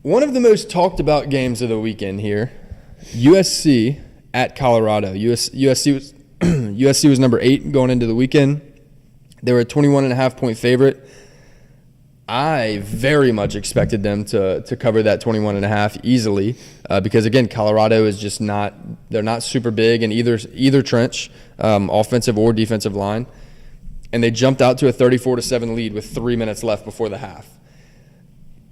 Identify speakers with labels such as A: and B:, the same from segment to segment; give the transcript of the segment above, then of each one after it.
A: One of the most talked about games of the weekend here, USC at Colorado. USC was number 8 going into the weekend. They were a 21.5-point favorite. I very much expected them to cover that 21.5 easily because, again, Colorado is just not – they're not super big in either trench, offensive or defensive line. And they jumped out to a 34-7 lead with 3 minutes left before the half.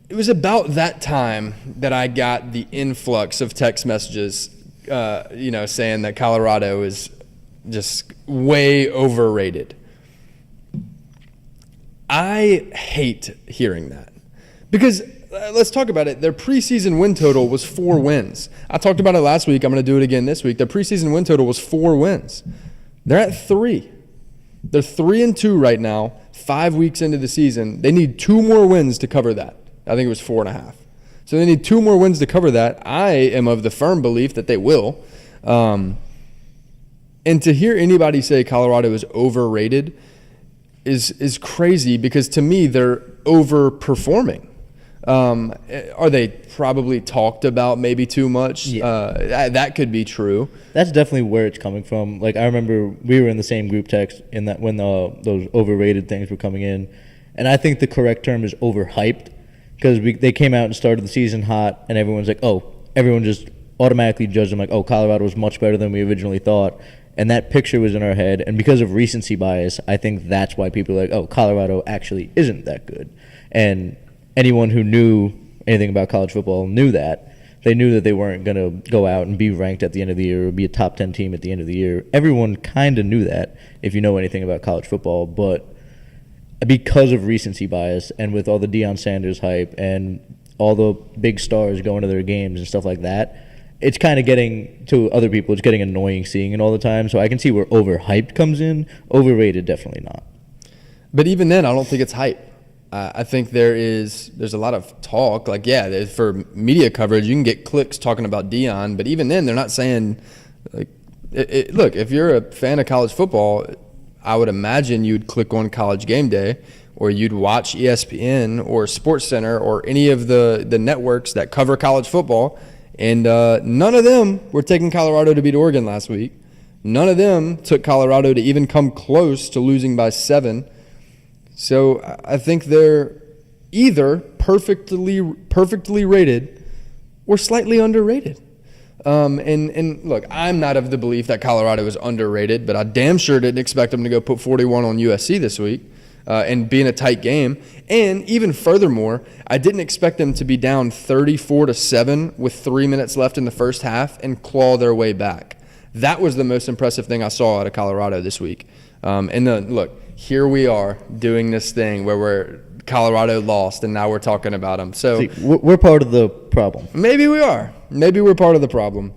A: It was about that time that I got the influx of text messages, saying that Colorado is just way overrated. I hate hearing that because let's talk about it. Their preseason win total was 4 wins. I talked about it last week. I'm going to do it again this week. Their preseason win total was 4 wins. They're at 3. They're 3-2 right now, 5 weeks into the season. They need 2 more wins to cover that. I think it was 4.5. So they need 2 more wins to cover that. I am of the firm belief that they will. And to hear anybody say Colorado is overrated is crazy because to me they're overperforming. Are they probably talked about maybe too much? Yeah. That could be true.
B: That's definitely where it's coming from. Like I remember we were in the same group text in that when those overrated things were coming in, and I think the correct term is overhyped because they came out and started the season hot, and everyone's like, everyone just automatically judged them like, Colorado was much better than we originally thought. And that picture was in our head. And because of recency bias, I think that's why people are like, Colorado actually isn't that good. And anyone who knew anything about college football knew that. They knew that they weren't going to go out and be ranked at the end of the year or be a top 10 team at the end of the year. Everyone kind of knew that if you know anything about college football. But because of recency bias and with all the Deion Sanders hype and all the big stars going to their games and stuff like that, it's kind of getting to other people, it's getting annoying seeing it all the time. So I can see where overhyped comes in. Overrated, definitely not.
A: But even then, I don't think it's hype. I think there's a lot of talk. Like, yeah, for media coverage, you can get clicks talking about Deion. But even then, they're not saying, like, look, if you're a fan of college football, I would imagine you'd click on College Game Day or you'd watch ESPN or SportsCenter or any of the networks that cover college football. And none of them were taking Colorado to beat Oregon last week. None of them took Colorado to even come close to losing by 7. So I think they're either perfectly rated or slightly underrated. And look, I'm not of the belief that Colorado is underrated, but I damn sure didn't expect them to go put 41 on USC this week and be in a tight game. And even furthermore, I didn't expect them to be down 34-7 with 3 minutes left in the first half and claw their way back. That was the most impressive thing I saw out of Colorado this week. And then, look, here we are doing this thing where Colorado lost, and now we're talking about them. So
B: see, we're part of the problem.
A: Maybe we are. Maybe we're part of the problem.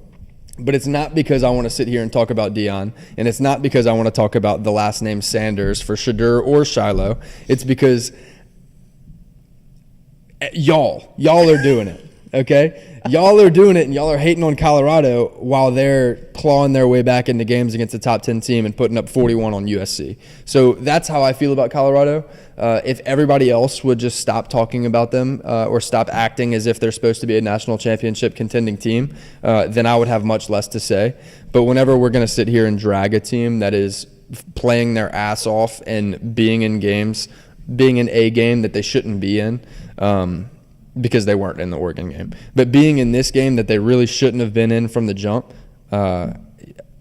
A: But it's not because I want to sit here and talk about Deion, and it's not because I want to talk about the last name Sanders for Shedur or Shiloh. It's because y'all are doing it, okay? Y'all are doing it, and y'all are hating on Colorado while they're clawing their way back into games against a top 10 team and putting up 41 on USC. So that's how I feel about Colorado. If everybody else would just stop talking about them or stop acting as if they're supposed to be a national championship contending team, then I would have much less to say. But whenever we're going to sit here and drag a team that is playing their ass off and being in games, being in a game that they shouldn't be in, because they weren't in the Oregon game, but being in this game that they really shouldn't have been in from the jump,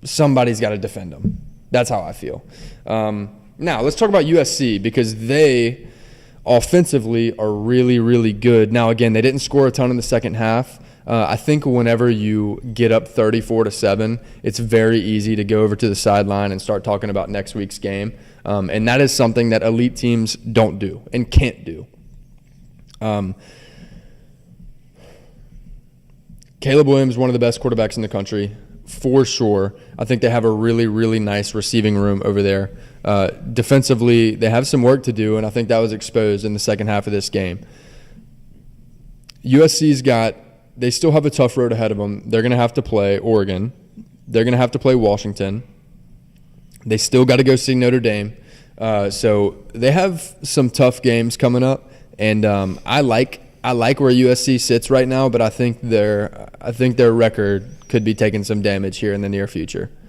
A: somebody's got to defend them. That's how I feel. Now, let's talk about USC because they offensively are really, really good. Now, again, they didn't score a ton in the second half. I think whenever you get up 34-7, it's very easy to go over to the sideline and start talking about next week's game. And that is something that elite teams don't do and can't do. Caleb Williams, one of the best quarterbacks in the country, for sure. I think they have a really, really nice receiving room over there. Defensively, they have some work to do, and I think that was exposed in the second half of this game. They still have a tough road ahead of them. They're going to have to play Oregon. They're going to have to play Washington. They still got to go see Notre Dame. So they have some tough games coming up, and I like I like where USC sits right now, but I think their record could be taking some damage here in the near future.